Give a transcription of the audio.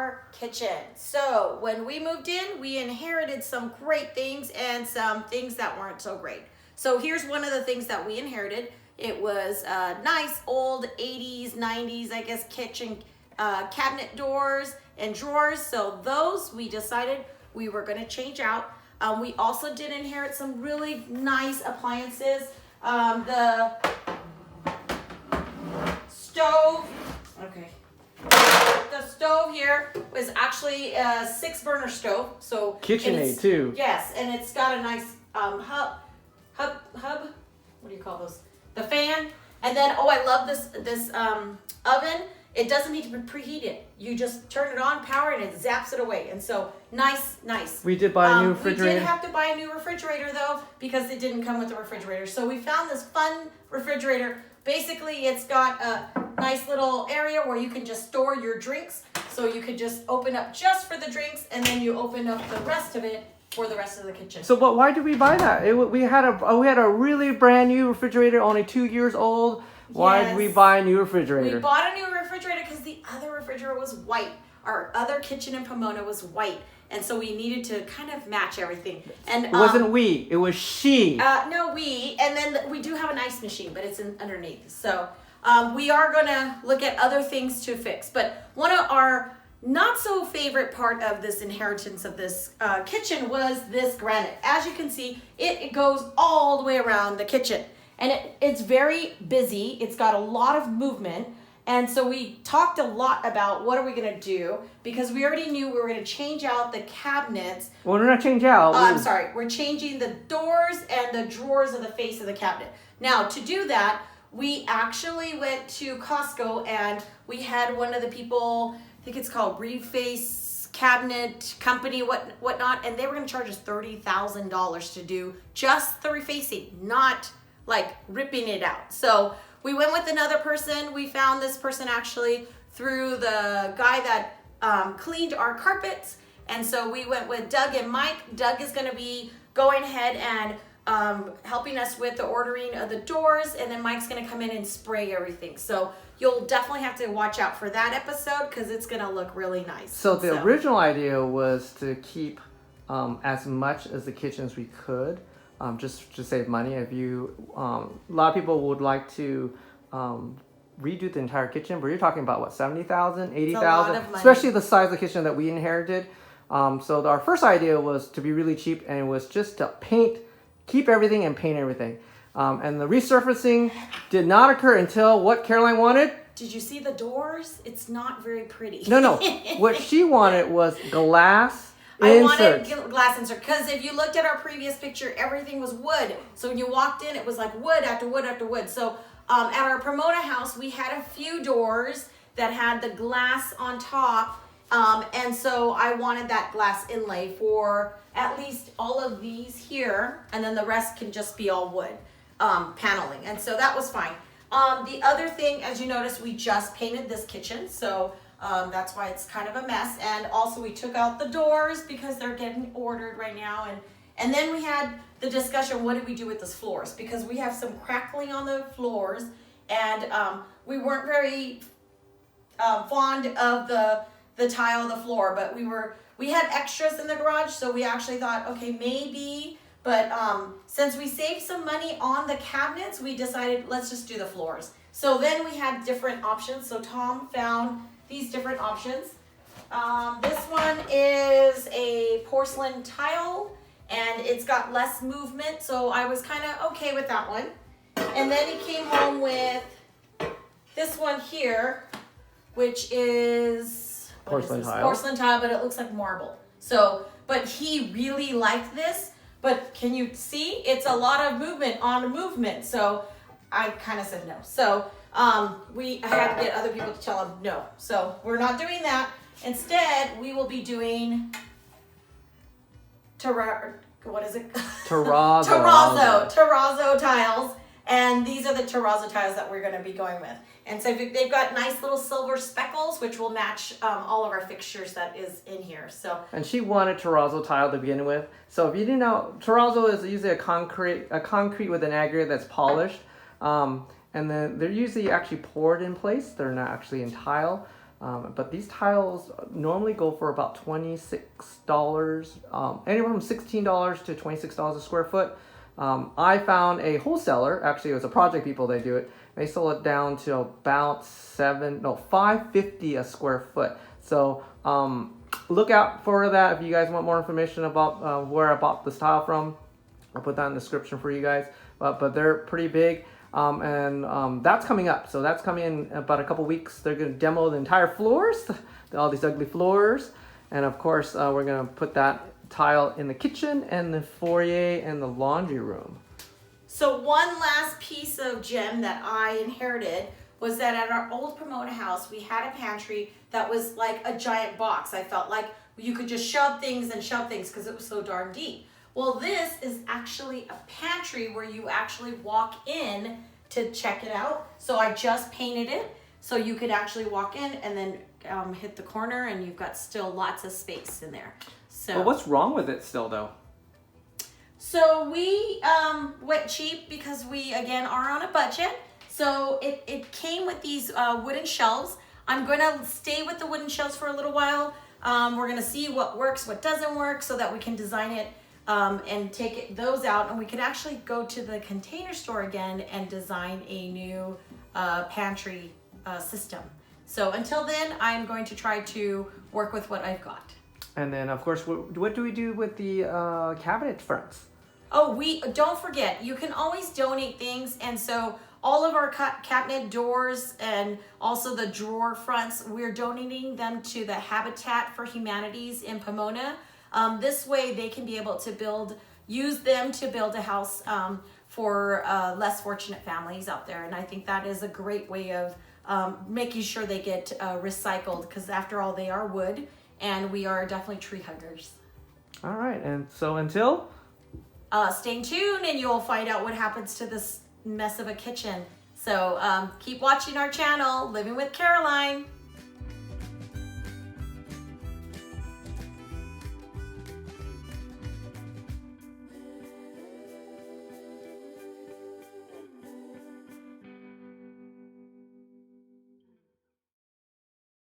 our kitchen. So when we moved in, we inherited some great things and some things that weren't so great. So here's one of the things that we inherited. It was nice old 80s, 90s, I guess, kitchen cabinet doors and drawers. So those we decided we were going to change out. We also did inherit some really nice appliances. The stove, okay. The stove here was actually a 6-burner stove. So KitchenAid too. Yes, and it's got a nice hub. What do you call those? The fan. And then I love this oven. It doesn't need to be preheated. You just turn it on, power, and it zaps it away. And so nice. We did buy a new refrigerator. We did have to buy a new refrigerator though because it didn't come with the refrigerator. So we found this fun refrigerator. Basically, it's got a nice little area where you can just store your drinks. So you could just open up just for the drinks, and then you open up the rest of it for the rest of the kitchen. So, but why did we buy that? We had a really brand new refrigerator, only 2 years old. Why did we buy a new refrigerator? We bought a new refrigerator because the other refrigerator was white. Our other kitchen in Pomona was white. And so we needed to kind of match everything. And it wasn't we, it was she. No, we. And then we do have an ice machine, but it's underneath. So we are going to look at other things to fix. But one of our not so favorite part of this inheritance of this kitchen was this granite. As you can see, it goes all the way around the kitchen. And it's very busy. It's got a lot of movement. And so we talked a lot about what are we going to do because we already knew we were going to change out the cabinets. Well, we're not change out. I'm sorry. We're changing the doors and the drawers of the face of the cabinet. Now, to do that, we actually went to Costco and we had one of the people, I think it's called Reface Cabinet Company, whatnot, and they were going to charge us $30,000 to do just the refacing, not like ripping it out. So we went with another person. We found this person actually through the guy that cleaned our carpets. And so we went with Doug and Mike. Doug is going to be going ahead and helping us with the ordering of the doors. And then Mike's going to come in and spray everything. So you'll definitely have to watch out for that episode because it's going to look really nice. So the original idea was to keep as much as the kitchen as we could. Just to save money. If you, a lot of people would like to redo the entire kitchen, but you're talking about what, 70,000, 80,000, especially the size of the kitchen that we inherited. So our first idea was to be really cheap, and it was just to keep everything and paint everything. And the resurfacing did not occur until what Caroline wanted. Did you see the doors? It's not very pretty. No. What she wanted was glass. I wanted glass insert because if you looked at our previous picture, everything was wood. So when you walked in, it was like wood after wood after wood. So at our Pomona house, we had a few doors that had the glass on top. And so I wanted that glass inlay for at least all of these here. And then the rest can just be all wood paneling. And so that was fine. The other thing, as you notice, we just painted this kitchen. So that's why it's kind of a mess. And also we took out the doors because they're getting ordered right now. And then we had the discussion, what do we do with those floors? Because we have some crackling on the floors and we weren't very fond of the tile of the floor, but we had extras in the garage. So we actually thought, okay, maybe, but since we saved some money on the cabinets, we decided let's just do the floors. So then we had different options. So Tom found these different options. This one is a porcelain tile and it's got less movement. So I was kind of okay with that one. And then he came home with this one here, which is porcelain tile. Porcelain tile, but it looks like marble. So, but he really liked this, but can you see? It's a lot of movement on a movement. So I kind of said no. So I had to get other people to tell him no. So we're not doing that. Instead, we will be doing terrazzo tiles. And these are the terrazzo tiles that we're going to be going with. And so they've got nice little silver speckles, which will match all of our fixtures that is in here. So. And she wanted terrazzo tile to begin with. So if you didn't know, terrazzo is usually a concrete with an aggregate that's polished. And then they're usually actually poured in place. They're not actually in tile. But these tiles normally go for about $26, anywhere from $16 to $26 a square foot. I found a wholesaler, actually it was a project people, they do it. They sold it down to about $5.50 a square foot. So look out for that if you guys want more information about where I bought this tile from. I'll put that in the description for you guys. But they're pretty big. And that's coming up. So that's coming in about a couple weeks. They're going to demo the entire floors, all these ugly floors. And of course, we're going to put that tile in the kitchen and the foyer and the laundry room. So one last piece of gem that I inherited was that at our old Pomona house, we had a pantry that was like a giant box. I felt like you could just shove things because it was so darn deep. Well, this is actually a pantry where you actually walk in to check it out. So I just painted it so you could actually walk in and then hit the corner and you've got still lots of space in there. So Well, what's wrong with it still though? So we went cheap because we, again, are on a budget. So it came with these wooden shelves. I'm going to stay with the wooden shelves for a little while. We're going to see what works, what doesn't work, so that we can design it and take those out. And we could actually go to the Container Store again and design a new pantry system. So until then, I'm going to try to work with what I've got. And then, of course, what do we do with the cabinet fronts? Oh, we don't forget, you can always donate things. And so all of our cabinet doors and also the drawer fronts, we're donating them to the Habitat for Humanities in Pomona. This way they can be able to use them to build a house for less fortunate families out there. And I think that is a great way of making sure they get recycled, because after all, they are wood and we are definitely tree huggers. All right, and so until... stay tuned and you'll find out what happens to this mess of a kitchen. So keep watching our channel, Living with Caroline.